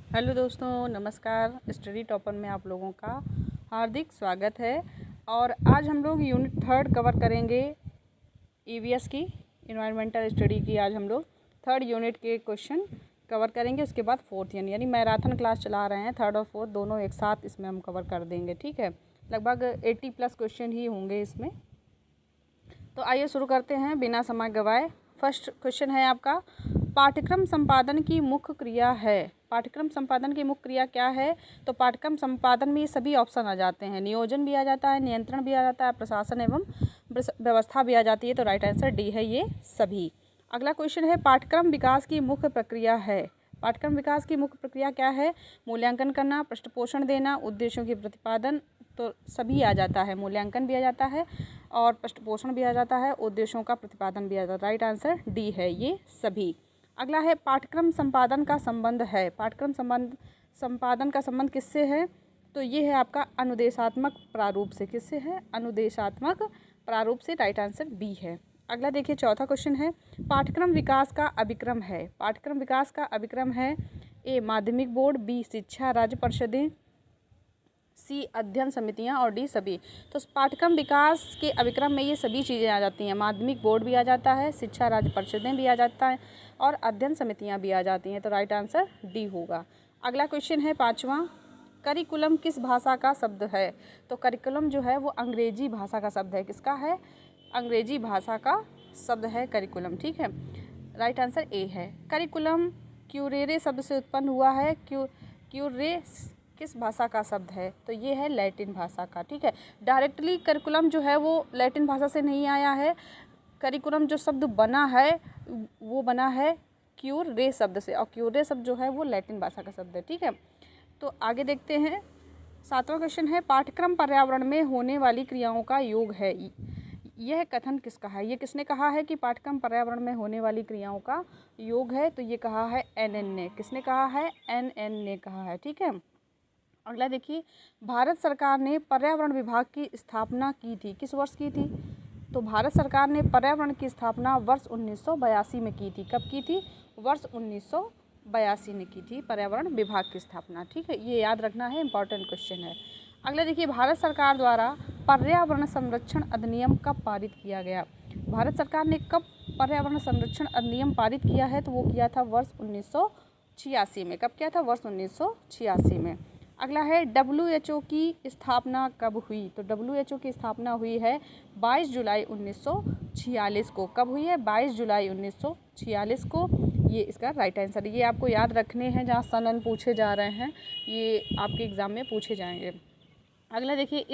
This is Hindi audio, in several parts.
हेलो दोस्तों, नमस्कार। स्टडी टॉपर में आप लोगों का हार्दिक स्वागत है। और आज हम लोग यूनिट 3 कवर करेंगे। ईवीएस की इन्वायरमेंटल स्टडी की आज हम लोग 3rd यूनिट के क्वेश्चन कवर करेंगे। उसके बाद 4th यानी मैराथन क्लास चला रहे हैं। 3rd और 4th दोनों एक साथ इसमें हम कवर कर देंगे। ठीक है, लगभग 80+ क्वेश्चन ही होंगे इसमें। तो आइए शुरू करते हैं बिना समय गवाए। फर्स्ट क्वेश्चन है आपका, पाठ्यक्रम संपादन की मुख्य क्रिया है। पाठ्यक्रम संपादन की मुख्य क्रिया क्या है? तो पाठ्यक्रम संपादन में ये सभी ऑप्शन आ जाते हैं। नियोजन भी आ जाता है, नियंत्रण भी आ जाता है, प्रशासन एवं व्यवस्था भी आ जाती है। तो राइट आंसर डी है ये सभी। अगला क्वेश्चन है, पाठ्यक्रम विकास की मुख्य प्रक्रिया है। पाठ्यक्रम विकास की मुख्य प्रक्रिया क्या है? मूल्यांकन करना, पृष्ठपोषण देना, उद्देश्यों की प्रतिपादन। तो सभी आ जाता है, मूल्यांकन भी आ जाता है और पृष्ठपोषण भी आ जाता है, उद्देश्यों का प्रतिपादन भी आ जाता है। राइट आंसर डी है ये सभी। अगला है, पाठ्यक्रम संपादन का संबंध है। पाठ्यक्रम संपादन का संबंध किससे है? तो ये है आपका अनुदेशात्मक प्रारूप से। किससे है? अनुदेशात्मक प्रारूप से। राइट आंसर बी है। अगला देखिए, चौथा क्वेश्चन है, पाठ्यक्रम विकास का अभिक्रम है। पाठ्यक्रम विकास का अभिक्रम है ए माध्यमिक बोर्ड, बी शिक्षा राज्य परिषदें, सी अध्ययन समितियां और डी सभी। तो पाठ्यक्रम विकास के अभिक्रम में ये सभी चीज़ें आ जाती हैं। माध्यमिक बोर्ड भी आ जाता है, शिक्षा राज्य परिषदें भी आ जाता है और अध्ययन समितियां भी आ जाती हैं। तो राइट आंसर डी होगा। अगला क्वेश्चन है पाँचवा, करिकुलम किस भाषा का शब्द है? तो करिकुलम जो है वो अंग्रेजी भाषा का शब्द है। किसका है? अंग्रेजी भाषा का शब्द है करिकुलम। ठीक है, राइट आंसर ए है। करिकुलम क्यूरेरे शब्द से उत्पन्न हुआ है। क्यूरे किस भाषा का शब्द है? तो ये है लैटिन भाषा का। ठीक है, डायरेक्टली करिकुलम जो है वो लैटिन भाषा से नहीं आया है। करिकुलम जो शब्द बना है वो बना है क्यूरे शब्द से, और क्यूरे शब्द जो है वो लैटिन भाषा का शब्द है। ठीक है, तो आगे देखते हैं। सातवां क्वेश्चन है, पाठ्यक्रम पर्यावरण में होने वाली क्रियाओं का योग है। यह कथन किसका है? ये किसने कहा है कि पाठ्यक्रम पर्यावरण में होने वाली क्रियाओं का योग है? तो ये कहा है एन ने। किसने कहा है? एन ने कहा है। ठीक है, अगला देखिए, भारत सरकार ने पर्यावरण विभाग की स्थापना की थी। किस वर्ष की थी? तो भारत सरकार ने पर्यावरण की स्थापना वर्ष 1982 में की थी। कब की थी? वर्ष 1982 में की थी पर्यावरण विभाग की स्थापना। ठीक है, ये याद रखना है, इंपॉर्टेंट क्वेश्चन है। अगला देखिए, भारत सरकार द्वारा पर्यावरण संरक्षण अधिनियम कब पारित किया गया? भारत सरकार ने कब पर्यावरण संरक्षण अधिनियम पारित किया है? तो वो किया था वर्ष 1986 में। कब किया था? वर्ष 1986 में। अगला है, WHO की स्थापना कब हुई? तो WHO की स्थापना हुई है 22 जुलाई 1946 को। कब हुई है? 22 जुलाई 1946 को। ये इसका राइट आंसर है। ये आपको याद रखने हैं, जहाँ सन पूछे जा रहे हैं ये आपके एग्ज़ाम में पूछे जाएंगे। अगला देखिए,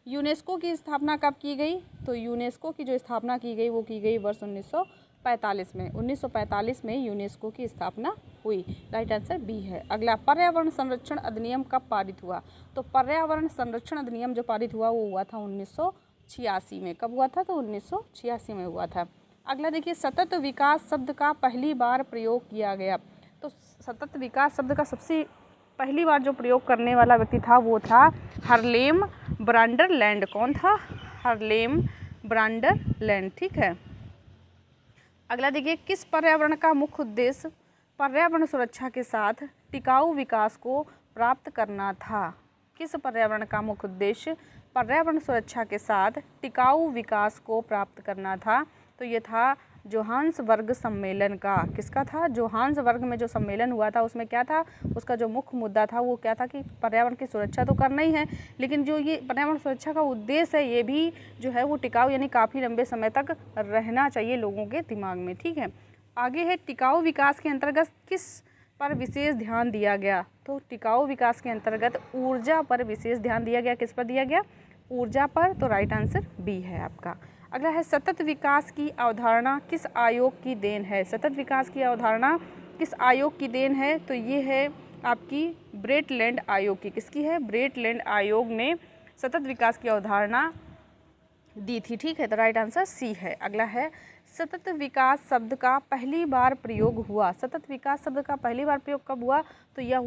यूनेस्को की स्थापना कब की गई? तो यूनेस्को की जो स्थापना की गई वो की गई वर्ष 1945 में। 1945 में यूनेस्को की स्थापना हुई। राइट आंसर बी है। अगला, पर्यावरण संरक्षण अधिनियम कब पारित हुआ? तो पर्यावरण संरक्षण अधिनियम जो पारित हुआ वो हुआ था 1986 में। कब हुआ था? तो 1986 में हुआ था। अगला देखिए, सतत विकास शब्द का पहली बार प्रयोग किया गया। तो सतत विकास शब्द का सबसे पहली बार जो प्रयोग करने वाला व्यक्ति था वो था हार्लेम ब्रांडरलैंड। कौन था? हार्लेम ब्रांडरलैंड। ठीक है, अगला देखिए, किस पर्यावरण का मुख्य उद्देश्य पर्यावरण सुरक्षा के साथ टिकाऊ विकास को प्राप्त करना था? किस पर्यावरण का मुख्य उद्देश्य पर्यावरण सुरक्षा के साथ टिकाऊ विकास को प्राप्त करना था? तो ये था जोहान्सबर्ग सम्मेलन का। किसका था? जोहान्सबर्ग में जो सम्मेलन हुआ था उसमें क्या था? उसका जो मुख्य मुद्दा था वो क्या था कि पर्यावरण की सुरक्षा तो करना ही है, लेकिन जो ये पर्यावरण सुरक्षा का उद्देश्य है ये भी जो है वो टिकाऊ यानी काफ़ी लंबे समय तक रहना चाहिए लोगों के दिमाग में। ठीक है, आगे है, टिकाऊ विकास के अंतर्गत किस पर विशेष ध्यान दिया गया? तो टिकाऊ विकास के अंतर्गत ऊर्जा पर विशेष ध्यान दिया गया। किस पर दिया गया? ऊर्जा पर। तो राइट आंसर बी है आपका। अगला है, सतत विकास की अवधारणा किस आयोग की देन है? सतत विकास की अवधारणा किस आयोग की देन है? तो ये है आपकी ब्रेटलैंड आयोग की। किसकी है? ब्रेटलैंड आयोग ने सतत विकास की अवधारणा दी थी। ठीक है, तो राइट आंसर सी है। अगला है, सतत विकास शब्द का पहली बार प्रयोग हुआ। सतत विकास शब्द का पहली बार प्रयोग कब हुआ? तो यह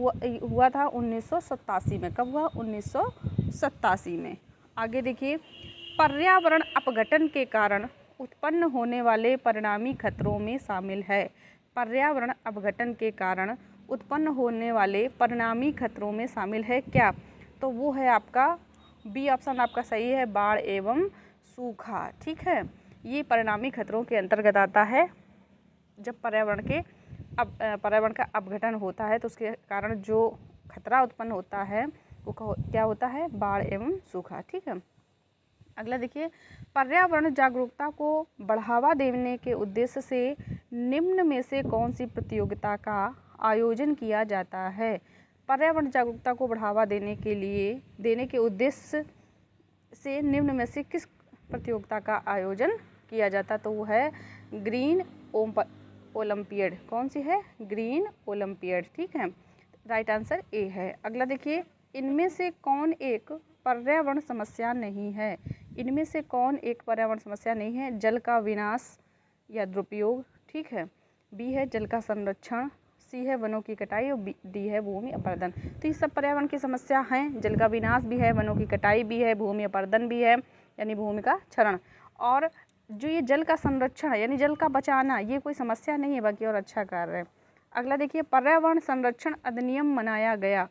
हुआ था 1987 में। कब हुआ? 1987 में। आगे देखिए, पर्यावरण अपघटन के कारण उत्पन्न होने वाले परिणामी खतरों में शामिल है। पर्यावरण अपघटन के कारण उत्पन्न होने वाले परिणामी खतरों में शामिल है क्या? तो वो है आपका बी ऑप्शन आपका सही है, बाढ़ एवं सूखा। ठीक है, ये परिणामी खतरों के अंतर्गत आता है। जब पर्यावरण का अपघटन होता है तो उसके कारण जो खतरा उत्पन्न होता है वो क्या होता है? बाढ़ एवं सूखा। ठीक है, अगला देखिए, पर्यावरण जागरूकता को बढ़ावा देने के उद्देश्य से निम्न में से कौन सी प्रतियोगिता का आयोजन किया जाता है? पर्यावरण जागरूकता को बढ़ावा देने के उद्देश्य से निम्न में से किस प्रतियोगिता का आयोजन किया जाता? तो वो है ग्रीन ओलंपियड। कौन सी है? Green Olympiad. ठीक है, राइट आंसर ए है। अगला देखिए, इनमें से कौन एक पर्यावरण समस्या नहीं है? इनमें से कौन एक पर्यावरण समस्या नहीं है? जल का विनाश या दुरुपयोग। ठीक है, बी है जल का संरक्षण, सी है वनों की कटाई और डी है भूमि अपरदन। तो ये सब पर्यावरण की समस्या हैं। जल का विनाश भी है, वनों की कटाई भी है, भूमि अपरदन भी है यानी भूमि का क्षरण। और जो ये जल का संरक्षण है यानी जल का बचाना, ये कोई समस्या नहीं है बल्कि और अच्छा कार्य है। अगला देखिए, पर्यावरण संरक्षण अधिनियम बनाया गया।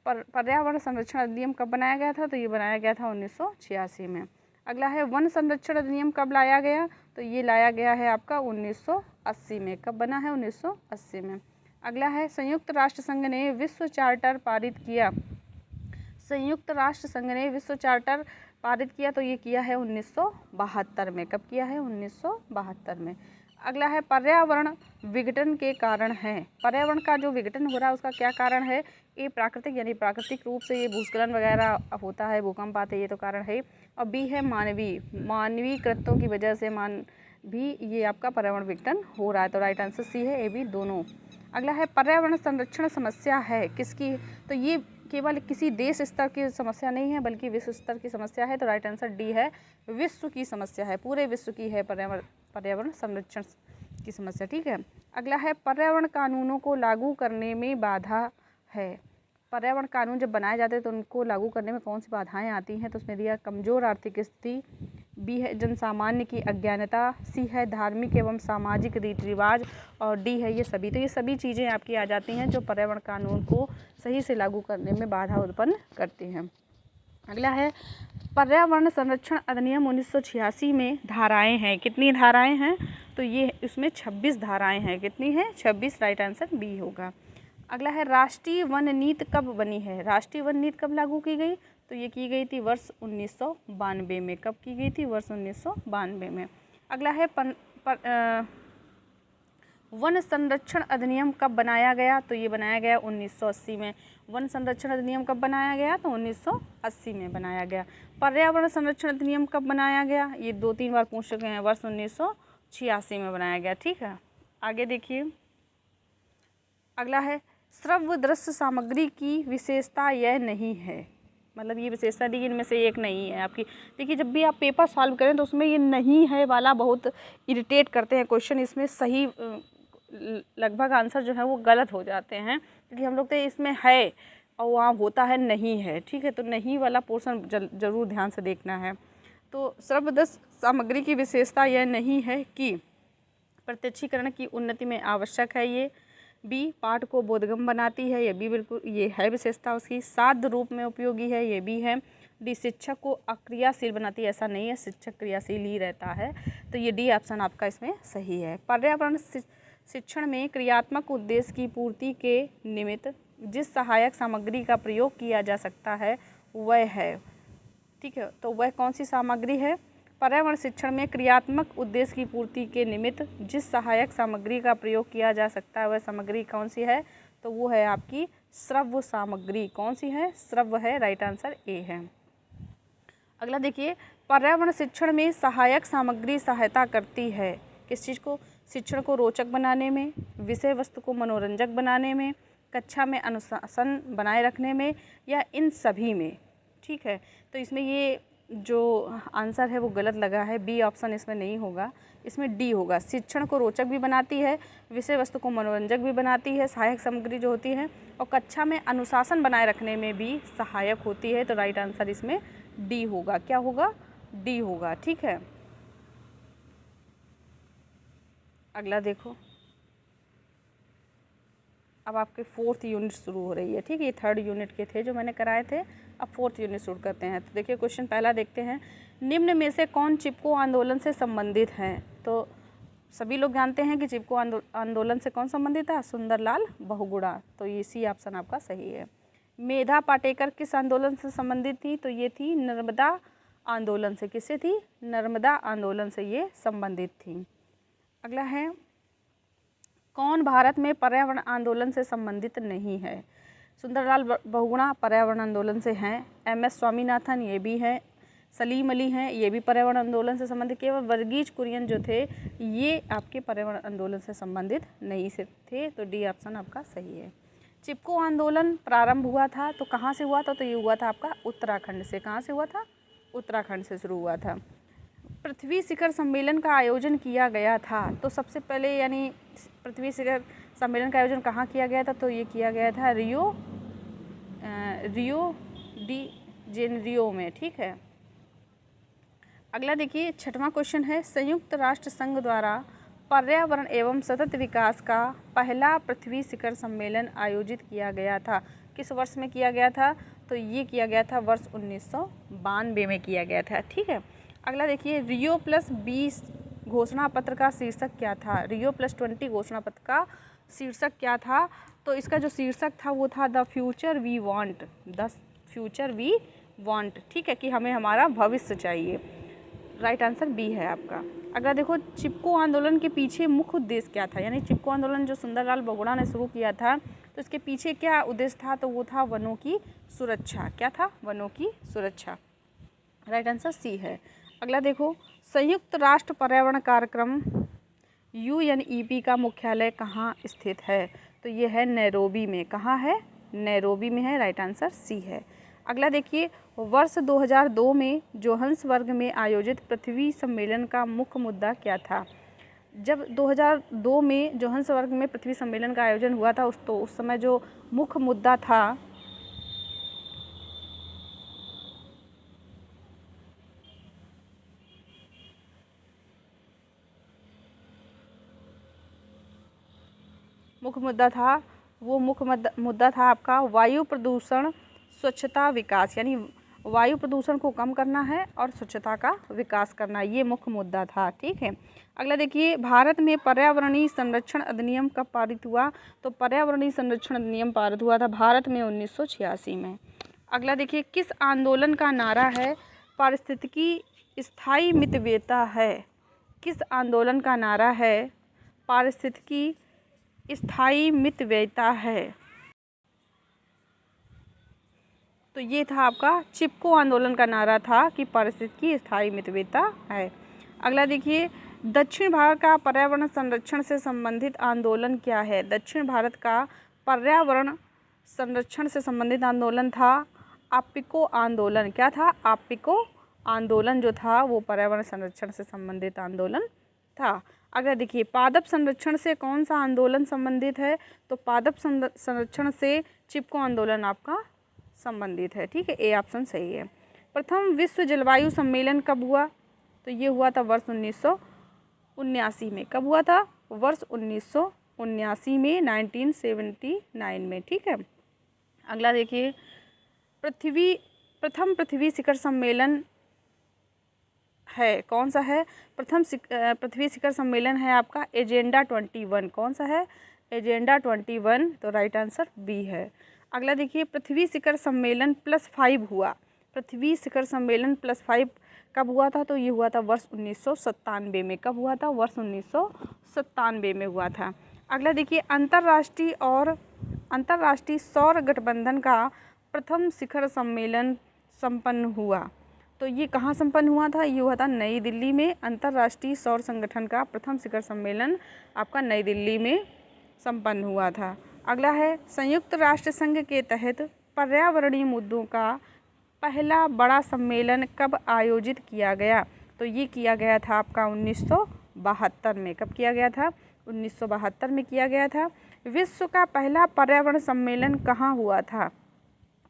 पर्यावरण संरक्षण अधिनियम कब बनाया गया था? तो ये बनाया गया था 1986 में। अगला है वन संरक्षण अधिनियम कब लाया गया? तो ये लाया गया है आपका 1980 में। कब बना है? 1980 में। अगला है संयुक्त राष्ट्र संघ ने विश्व चार्टर पारित किया। संयुक्त राष्ट्र संघ ने विश्व चार्टर पारित किया तो ये किया है 1972 में। कब किया है? 1972 में। अगला है पर्यावरण विघटन के कारण है। पर्यावरण का जो विघटन हो रहा है उसका क्या कारण है? ए प्राकृतिक यानी प्राकृतिक रूप से ये भूस्खलन वगैरह होता है, भूकंप आते, ये तो कारण है। और बी है मानवीय कृत्यों की वजह से भी ये आपका पर्यावरण विघटन हो रहा है। तो राइट आंसर सी है, ए बी दोनों। अगला है पर्यावरण संरक्षण समस्या है किसकी? तो ये केवल किसी देश स्तर की समस्या नहीं है बल्कि विश्व स्तर की समस्या है। तो राइट आंसर डी है, विश्व की समस्या है, पूरे विश्व की है पर्यावरण संरक्षण की समस्या। ठीक है, अगला है पर्यावरण कानूनों को लागू करने में बाधा है। पर्यावरण कानून जब बनाए जाते हैं तो उनको लागू करने में कौन सी बाधाएं आती हैं? तो उसमें दिया कमजोर आर्थिक स्थिति, बी है जनसामान्य की अज्ञानता, सी है धार्मिक एवं सामाजिक रीति रिवाज और डी है ये सभी। तो ये सभी चीज़ें आपकी आ जाती हैं जो पर्यावरण कानून को सही से लागू करने में बाधा उत्पन्न करती हैं। अगला है पर्यावरण संरक्षण अधिनियम 1986 में धाराएं हैं। कितनी धाराएं हैं? तो ये इसमें 26 धाराएं हैं। कितनी हैं? 26। राइट आंसर बी होगा। अगला है राष्ट्रीय वन नीति कब बनी है? राष्ट्रीय वन नीति कब लागू की गई? तो ये की गई थी वर्ष 1992 में। कब की गई थी? वर्ष 1992 में। अगला है वन संरक्षण अधिनियम कब बनाया गया? तो ये बनाया गया 1980 में। वन संरक्षण अधिनियम कब बनाया गया? तो 1980 में बनाया गया। पर्यावरण संरक्षण अधिनियम कब बनाया गया? ये 2-3 बार पूछ चुके हैं। वर्ष 1986 में बनाया गया। ठीक है, आगे देखिए, अगला है श्रव्य दृश्य सामग्री की विशेषता यह नहीं है। मतलब ये विशेषता दी इनमें से एक नहीं है आपकी। देखिए, जब भी आप पेपर सॉल्व करें तो उसमें ये नहीं है वाला बहुत इरिटेट करते हैं क्वेश्चन। इसमें सही लगभग आंसर जो है वो गलत हो जाते हैं क्योंकि हम लोग तो इसमें है और वहाँ होता है नहीं है। ठीक है, तो नहीं वाला पोर्शन जरूर ध्यान से देखना है। तो श्रव्यदृश्य सामग्री की विशेषता यह नहीं है कि प्रत्यक्षीकरण की उन्नति में आवश्यक है। ये बी पाठ को बोधगम्य बनाती है। ये बी बिल्कुल ये है विशेषता उसकी। साध्य रूप में उपयोगी है। ये भी है। डी शिक्षक को अक्रियाशील बनाती है। ऐसा नहीं है, शिक्षक क्रियाशील ही रहता है। तो ये डी ऑप्शन आपका इसमें सही है। पर्यावरण शिक्षण में क्रियात्मक उद्देश्य की पूर्ति के निमित्त जिस सहायक सामग्री का प्रयोग किया जा सकता है वह है। ठीक है, तो वह कौन सी सामग्री है? पर्यावरण शिक्षण में क्रियात्मक उद्देश्य की पूर्ति के निमित्त जिस सहायक सामग्री का प्रयोग किया जा सकता है वह सामग्री कौन सी है? तो वो है आपकी श्रव्य सामग्री। कौन सी है? श्रव्य है। राइट आंसर ए है। अगला देखिए, पर्यावरण शिक्षण में सहायक सामग्री सहायता करती है किस चीज़ को? शिक्षण को रोचक बनाने में, विषय वस्तु को मनोरंजक बनाने में, कक्षा में अनुशासन बनाए रखने में या इन सभी में। ठीक है, तो इसमें ये जो आंसर है वो गलत लगा है। बी ऑप्शन इसमें नहीं होगा, इसमें डी होगा। शिक्षण को रोचक भी बनाती है, विषय वस्तु को मनोरंजक भी बनाती है, सहायक सामग्री जो होती है, और कक्षा में अनुशासन बनाए रखने में भी सहायक होती है। तो राइट आंसर इसमें डी होगा। क्या होगा? डी होगा। ठीक है, अगला देखो, अब आपके 4th यूनिट शुरू हो रही है, ठीक है। ये 3rd यूनिट के थे जो मैंने कराए थे, अब 4th यूनिट शुरू करते हैं। तो देखिए क्वेश्चन पहला देखते हैं, निम्न में से कौन चिपको आंदोलन से संबंधित हैं। तो सभी लोग जानते हैं कि चिपको आंदोलन से कौन संबंधित था, सुंदरलाल बहुगुणा। तो ये सी ऑप्शन आपका सही है। मेधा पाटेकर किस आंदोलन से संबंधित थी, तो ये थी नर्मदा आंदोलन से। किससे थी, नर्मदा आंदोलन से ये संबंधित थी। अगला है, कौन भारत में पर्यावरण आंदोलन से संबंधित नहीं है। सुंदरलाल बहुगुणा पर्यावरण आंदोलन से हैं, MS स्वामीनाथन ये भी हैं, सलीम अली हैं, ये भी पर्यावरण आंदोलन से संबंधित। केवल वर्गीज कुरियन जो थे ये आपके पर्यावरण आंदोलन से संबंधित नहीं से थे। तो डी ऑप्शन आपका सही है। चिपको आंदोलन प्रारंभ हुआ था तो कहाँ से हुआ था, तो ये हुआ था आपका उत्तराखंड से। कहाँ से हुआ था, उत्तराखंड से शुरू हुआ था। पृथ्वी शिखर सम्मेलन का आयोजन किया गया था, तो सबसे पहले यानी पृथ्वी शिखर सम्मेलन का आयोजन कहाँ किया गया था, तो ये किया गया था रियो डी जेनेरियो में, ठीक है। अगला देखिए 6वां क्वेश्चन है, संयुक्त राष्ट्र संघ द्वारा पर्यावरण एवं सतत विकास का पहला पृथ्वी शिखर सम्मेलन आयोजित किया गया था। किस वर्ष में किया गया था, तो ये किया गया था वर्ष 1992 में किया गया था, ठीक है। अगला देखिए, रियो +20 घोषणा पत्र का शीर्षक क्या था। रियो +20 घोषणा पत्र का शीर्षक क्या था, तो इसका जो शीर्षक था वो था the future we want, the future we want, ठीक है, कि हमें हमारा भविष्य चाहिए। राइट आंसर बी है आपका। अगला देखो, चिपको आंदोलन के पीछे मुख्य उद्देश्य क्या था, यानी चिपको आंदोलन जो सुंदरलाल बहुगुणा ने शुरू किया था तो इसके पीछे क्या उद्देश्य था, तो वो था वनों की सुरक्षा। क्या था, वनों की सुरक्षा। राइट आंसर सी है। अगला देखो, संयुक्त राष्ट्र पर्यावरण कार्यक्रम UNEP का मुख्यालय कहाँ स्थित है, तो ये है नैरोबी में। कहाँ है, नैरोबी में है। राइट आंसर सी है। अगला देखिए, वर्ष 2002 में जोहान्सबर्ग में आयोजित पृथ्वी सम्मेलन का मुख्य मुद्दा क्या था। जब 2002 में जोहान्सबर्ग में पृथ्वी सम्मेलन का आयोजन हुआ था उस समय जो मुख्य मुद्दा था वो मुख्य मुद्दा था आपका वायु प्रदूषण स्वच्छता विकास, यानी वायु प्रदूषण को कम करना है और स्वच्छता का विकास करना, ये मुख्य मुद्दा था, ठीक है। अगला देखिए, भारत में पर्यावरणीय संरक्षण अधिनियम कब पारित हुआ, तो पर्यावरणीय संरक्षण अधिनियम पारित हुआ था भारत में 1986 में। अगला देखिए, किस आंदोलन का नारा है पारिस्थितिकी स्थायी मितव्ययता है। किस आंदोलन का नारा है पारिस्थितिकी स्थायी मितव्ययता है, तो ये था आपका चिपको आंदोलन का नारा था कि पारिस्थितिकी स्थायी मितव्ययता है। अगला देखिए, दक्षिण भारत का पर्यावरण संरक्षण से संबंधित आंदोलन क्या है। दक्षिण भारत का पर्यावरण संरक्षण से संबंधित आंदोलन था आप्पिको आंदोलन। क्या था, आप्पिको आंदोलन जो था वो पर्यावरण संरक्षण से संबंधित आंदोलन था। अगर देखिए, पादप संरक्षण से कौन सा आंदोलन संबंधित है, तो पादप संरक्षण से चिपको आंदोलन आपका संबंधित है, ठीक है, ए ऑप्शन सही है। प्रथम विश्व जलवायु सम्मेलन कब हुआ, तो ये हुआ था वर्ष 1979 में। कब हुआ था, वर्ष 1979 में, 1979 में, ठीक है। अगला देखिए, प्रथम पृथ्वी शिखर सम्मेलन है, कौन सा है, प्रथम पृथ्वी शिखर सम्मेलन है आपका एजेंडा 21। कौन सा है, एजेंडा 21, तो राइट आंसर बी है। अगला देखिए, पृथ्वी शिखर सम्मेलन +5 हुआ। पृथ्वी शिखर सम्मेलन +5 कब हुआ था, तो ये हुआ था वर्ष 1997 में। कब हुआ था, वर्ष 1997 में हुआ था। अगला देखिए, अंतर्राष्ट्रीय सौर गठबंधन का प्रथम शिखर सम्मेलन संपन्न हुआ, तो ये कहाँ संपन्न हुआ था, ये हुआ था नई दिल्ली में। अंतर्राष्ट्रीय सौर संगठन का प्रथम शिखर सम्मेलन आपका नई दिल्ली में संपन्न हुआ था। अगला है, संयुक्त राष्ट्र संघ के तहत पर्यावरणीय मुद्दों का पहला बड़ा सम्मेलन कब आयोजित किया गया, तो ये किया गया था आपका 1972 में। कब किया गया था, 1972 में किया गया था। विश्व का पहला पर्यावरण सम्मेलन कहाँ हुआ था,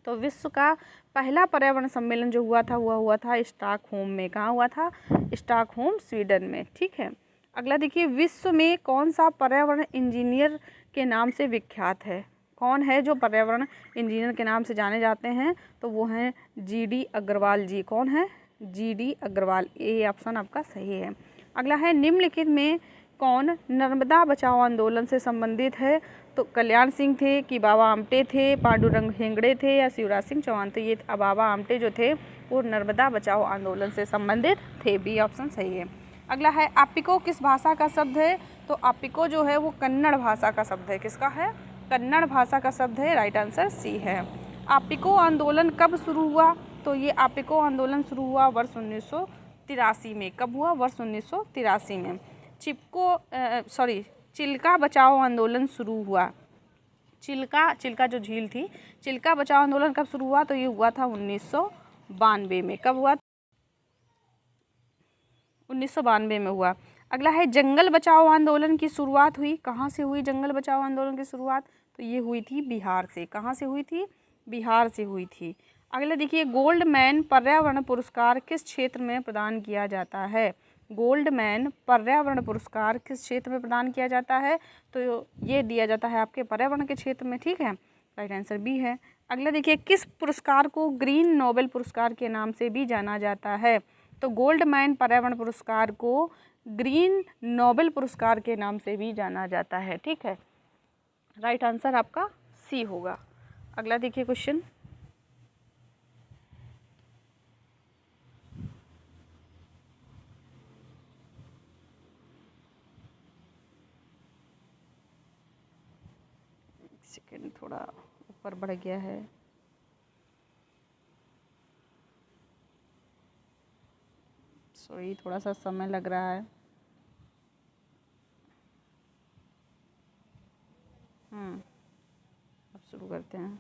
तो विश्व का पहला पर्यावरण सम्मेलन जो हुआ था वह हुआ था स्टॉकहोम में। कहाँ हुआ था, स्टॉकहोम स्वीडन में, ठीक है। अगला देखिए, विश्व में कौन सा पर्यावरण इंजीनियर के नाम से विख्यात है? कौन है जो पर्यावरण इंजीनियर के नाम से जाने जाते हैं? तो वो हैं GD अग्रवाल जी। कौन है? GD अग्रवाल। ये ऑप्शन आपका सही है। अगला है, निम्नलिखित में कौन नर्मदा बचाओ आंदोलन से संबंधित है? तो कल्याण सिंह थे कि बाबा आमटे थे, पांडुरंग हेगड़े थे या शिवराज सिंह चौहान? तो ये बाबा आमटे जो थे वो नर्मदा बचाओ आंदोलन से संबंधित थे। बी ऑप्शन सही है। अगला है, आपिको किस भाषा का शब्द है? तो आपिको जो है वो कन्नड़ भाषा का शब्द है। किसका है? कन्नड़ भाषा का शब्द है। राइट आंसर सी है। आपिको आंदोलन कब शुरू हुआ? तो ये आपिको आंदोलन शुरू हुआ वर्ष 1983 में। कब हुआ? वर्ष 1983 में। चिल्का बचाओ आंदोलन शुरू हुआ। चिल्का जो झील थी, चिल्का बचाओ आंदोलन कब शुरू हुआ? तो ये हुआ था 1992 में। कब हुआ? 1992 में हुआ। अगला है, जंगल बचाओ आंदोलन की शुरुआत हुई कहाँ से हुई? जंगल बचाओ आंदोलन की शुरुआत तो ये हुई थी बिहार से। कहाँ से हुई थी? बिहार से हुई थी। अगला देखिए, गोल्डमैन पर्यावरण पुरस्कार किस क्षेत्र में प्रदान किया जाता है? गोल्डमैन पर्यावरण पुरस्कार किस क्षेत्र में प्रदान किया जाता है? तो ये दिया जाता है आपके पर्यावरण के क्षेत्र में। ठीक है, राइट आंसर बी है। अगला देखिए, किस पुरस्कार को ग्रीन नोबेल पुरस्कार के नाम से भी जाना जाता है? तो गोल्डमैन पर्यावरण पुरस्कार को ग्रीन नोबेल पुरस्कार के नाम से भी जाना जाता है। ठीक है, राइट आंसर आपका सी होगा। अगला देखिए क्वेश्चन, सेकंड थोड़ा ऊपर बढ़ गया है। सॉरी, थोड़ा सा समय लग रहा है। अब शुरू करते हैं।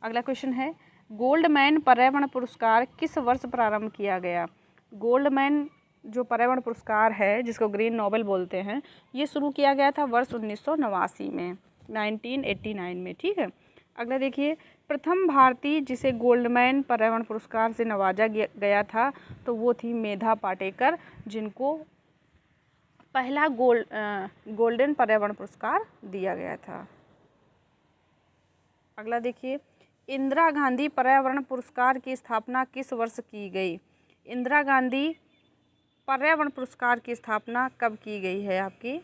अगला क्वेश्चन है, गोल्डमैन पर्यावरण पुरस्कार किस वर्ष प्रारंभ किया गया? गोल्डमैन जो पर्यावरण पुरस्कार है, जिसको ग्रीन नोबेल बोलते हैं, ये शुरू किया गया था वर्ष 1989 में, 1989 में। ठीक है। अगला देखिए, प्रथम भारतीय जिसे गोल्डमैन पर्यावरण पुरस्कार से नवाजा गया था तो वो थी मेधा पाटेकर, जिनको पहला गोल्डन पर्यावरण पुरस्कार दिया गया था। अगला देखिए, इंदिरा गांधी पर्यावरण पुरस्कार की स्थापना किस वर्ष की गई? इंदिरा गांधी पर्यावरण पुरस्कार की स्थापना कब की गई है आपकी?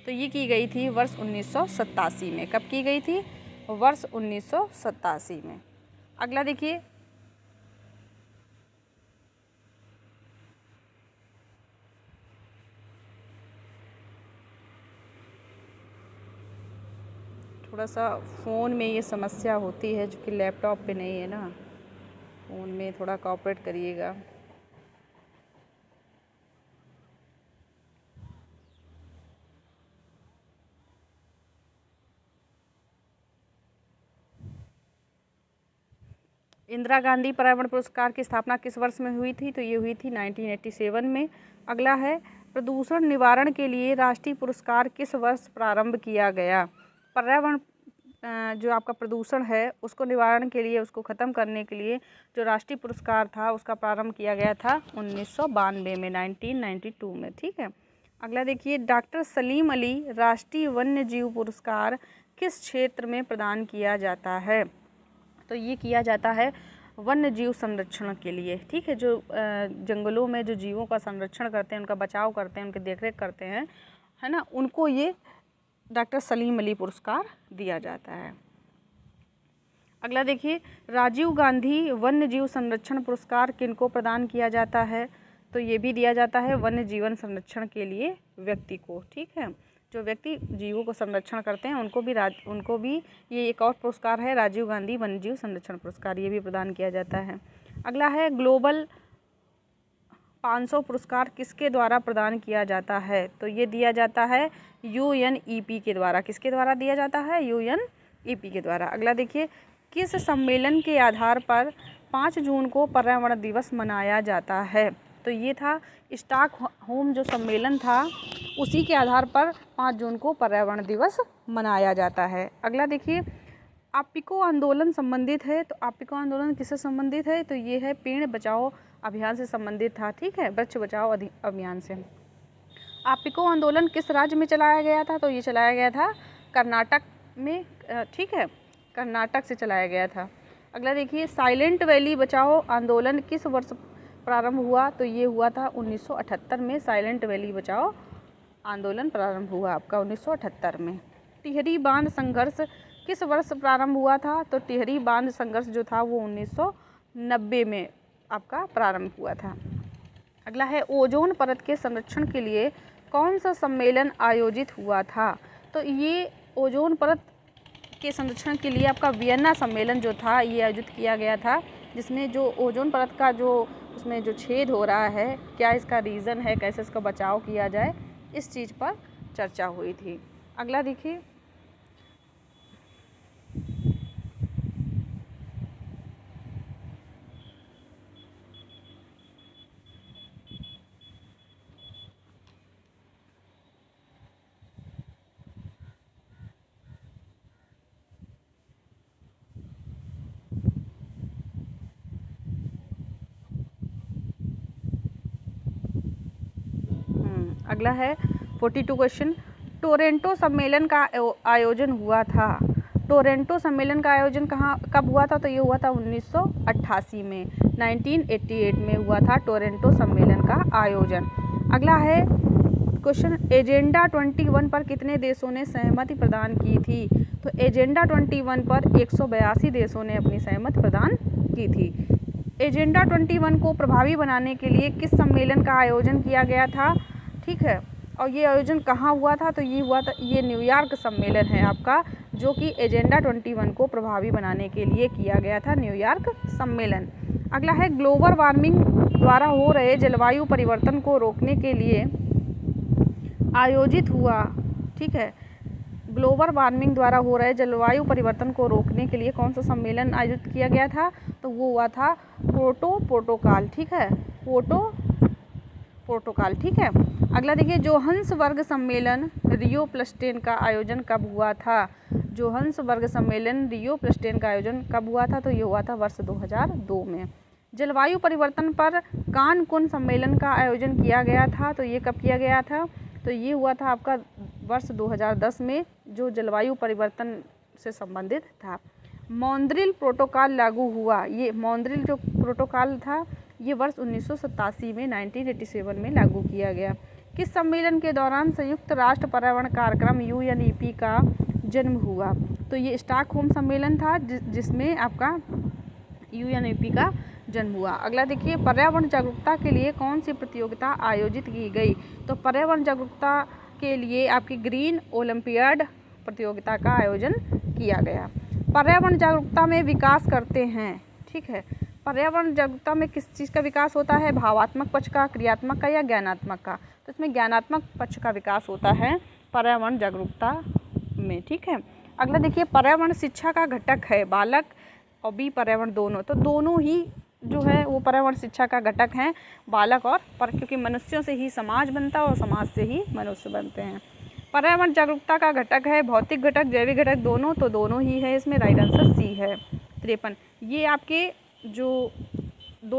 तो ये की गई थी वर्ष 1987 में। कब की गई थी? वर्ष 1987 में। अगला देखिए, थोड़ा सा फ़ोन में ये समस्या होती है, जो कि लैपटॉप पे नहीं है ना। फ़ोन में थोड़ा कोऑपरेट करिएगा। इंदिरा गांधी पर्यावरण पुरस्कार की स्थापना किस वर्ष में हुई थी? तो ये हुई थी 1987 में। अगला है, प्रदूषण निवारण के लिए राष्ट्रीय पुरस्कार किस वर्ष प्रारंभ किया गया? पर्यावरण जो आपका प्रदूषण है उसको निवारण के लिए, उसको ख़त्म करने के लिए जो राष्ट्रीय पुरस्कार था उसका प्रारंभ किया गया था 1992 में, 1992 में। ठीक है। अगला देखिए, डॉक्टर सलीम अली राष्ट्रीय वन्य जीव पुरस्कार किस क्षेत्र में प्रदान किया जाता है? तो ये किया जाता है वन्य जीव संरक्षण के लिए। ठीक है, जो जंगलों में जो जीवों का संरक्षण करते हैं, उनका बचाव करते हैं, उनकी देखरेख करते हैं, है ना, उनको ये डॉक्टर सलीम अली पुरस्कार दिया जाता है। अगला देखिए, राजीव गांधी वन्य जीव संरक्षण पुरस्कार किनको प्रदान किया जाता है? तो ये भी दिया जाता है वन्य जीवन संरक्षण के लिए व्यक्ति को। ठीक है, जो व्यक्ति जीवों को संरक्षण करते हैं उनको भी ये एक और पुरस्कार है, राजीव गांधी वन्य जीव संरक्षण पुरस्कार, ये भी प्रदान किया जाता है। अगला है, ग्लोबल 500 पुरस्कार किसके द्वारा प्रदान किया जाता है? तो ये दिया जाता है UNEP के द्वारा। किसके द्वारा दिया जाता है? UNEP के द्वारा। अगला देखिए, किस सम्मेलन के आधार पर 5 जून को पर्यावरण दिवस मनाया जाता है? तो ये था स्टॉकहोम जो सम्मेलन था, उसी के आधार पर 5 जून को पर्यावरण दिवस मनाया जाता है। अगला देखिए, आपिको आंदोलन संबंधित है, तो आपिको आंदोलन किससे संबंधित है, तो ये है पेड़ बचाओ अभियान से संबंधित था, ठीक है, वृक्ष बचाओ अभियान से। आपिको आंदोलन किस राज्य में चलाया गया था, तो ये चलाया गया था कर्नाटक में, ठीक है, कर्नाटक से चलाया गया था। अगला देखिए, साइलेंट वैली बचाओ आंदोलन किस वर्ष प्रारंभ हुआ, तो ये हुआ था 1978 में साइलेंट वैली बचाओ आंदोलन प्रारंभ हुआ आपका 1978 में। टिहरी बांध संघर्ष किस वर्ष प्रारंभ हुआ था, तो टिहरी बांध संघर्ष जो था वो 1990 में आपका प्रारंभ हुआ था। अगला है, ओजोन परत के संरक्षण के लिए कौन सा सम्मेलन आयोजित हुआ था, तो ये ओजोन परत के संरक्षण के लिए आपका वियना सम्मेलन जो था ये आयोजित किया गया था, जिसमें जो ओजोन परत का जो उसमें जो छेद हो रहा है, क्या इसका रीज़न है, कैसे इसका बचाव किया जाए, इस चीज़ पर चर्चा हुई थी। अगला देखिए, अगला है 42 क्वेश्चन, टोरंटो सम्मेलन का आयोजन हुआ था। टोरंटो सम्मेलन का आयोजन कब हुआ था, तो ये हुआ था 1988 में, 1988 में हुआ था टोरंटो सम्मेलन का आयोजन। अगला है क्वेश्चन, एजेंडा 21 पर कितने देशों ने सहमति प्रदान की थी, तो एजेंडा 21 पर 182 देशों ने अपनी सहमति प्रदान की थी। एजेंडा 21 को प्रभावी बनाने के लिए किस सम्मेलन का आयोजन किया गया था, ठीक है, और ये आयोजन कहाँ हुआ था, तो ये हुआ था, ये न्यूयॉर्क सम्मेलन है आपका, जो कि एजेंडा 21 को प्रभावी बनाने के लिए किया गया था, न्यूयॉर्क सम्मेलन। अगला है, ग्लोबल वार्मिंग द्वारा हो रहे जलवायु परिवर्तन को रोकने के लिए आयोजित हुआ, ठीक है, ग्लोबल वार्मिंग द्वारा हो रहे जलवायु परिवर्तन को रोकने के लिए कौन सा सम्मेलन आयोजित किया गया था, तो वो हुआ था क्योटो प्रोटोकॉल, ठीक है, क्योटो प्रोटोकॉल, ठीक है। अगला देखिए, जोहान्सबर्ग सम्मेलन रियो प्लस 10 का आयोजन कब हुआ था, जोहान्सबर्ग सम्मेलन रियो प्लस 10 का आयोजन कब हुआ था, तो ये हुआ था वर्ष 2002 में। जलवायु परिवर्तन पर कानकुन सम्मेलन का आयोजन किया गया था, तो ये कब किया गया था, तो ये हुआ था आपका वर्ष 2010 में, जो जलवायु परिवर्तन से संबंधित था। मॉन्ट्रियल प्रोटोकॉल लागू हुआ, ये मॉन्ट्रियल जो प्रोटोकॉल था ये वर्ष 1987 में 1987 में लागू किया गया। किस सम्मेलन के दौरान संयुक्त राष्ट्र पर्यावरण कार्यक्रम UNEP का जन्म हुआ, तो ये स्टॉकहोम सम्मेलन था जिसमें आपका UNEP का जन्म हुआ। अगला देखिए, पर्यावरण जागरूकता के लिए कौन सी प्रतियोगिता आयोजित की गई, तो पर्यावरण जागरूकता के लिए आपकी ग्रीन ओलंपियाड प्रतियोगिता का आयोजन किया गया। पर्यावरण जागरूकता में विकास करते हैं, ठीक है, पर्यावरण जागरूकता में किस चीज़ का विकास होता है, भावात्मक पक्ष का, क्रियात्मक का या ज्ञानात्मक का, तो इसमें ज्ञानात्मक पक्ष का विकास होता है पर्यावरण जागरूकता में, ठीक है। अगला देखिए, पर्यावरण शिक्षा का घटक है, बालक और बी पर्यावरण दोनों, तो दोनों ही जो है वो पर्यावरण शिक्षा का घटक हैं, बालक और क्योंकि मनुष्यों से ही समाज बनता है और समाज से ही मनुष्य बनते हैं। पर्यावरण जागरूकता का घटक है भौतिक घटक, जैविक घटक दोनों, तो दोनों ही है, इसमें राइट आंसर सी है। 53 ये आपके जो